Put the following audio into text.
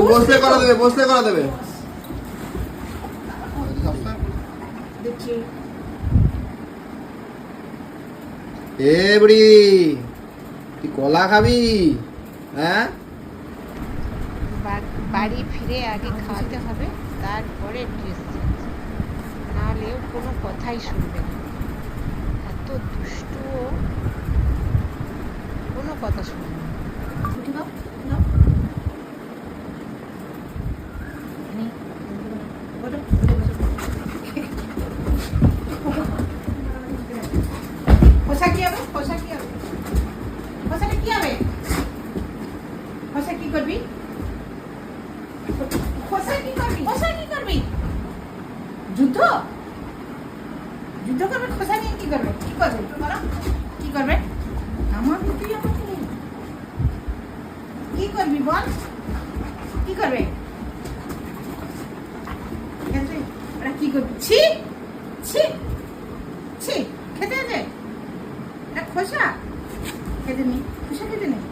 বসলে করা দেবে, বসলে করা দেবে। দেখছি এ বুড়ি, তুই কলা খাবি? হ্যাঁ, বাড়ি ফিরে আগে খাওয়াতে হবে, তারপরে ড্রেস চেঞ্জ, নাহলেও কোনো কথাই শুনবে না। এত দুষ্টু, কোনো কথা শুনবে না। খোসা কি হবে? খোসা কি হবে? খোসাটা কি হবে? খোসা কি করবি? খোসা কি করবি? খোসা কি করবি? যুদ্ধ যুদ্ধ করবে? খোসা নিয়ে কি করবে? কি করবে বলো? কি করবে? আমার তুই আমাকে কি করবি বল? কি করবে? ওরা কি করবি? ছি ছি ছি, খেতে আছে? এটা খোসা খেতে নেই, খোসা খেতে নেই।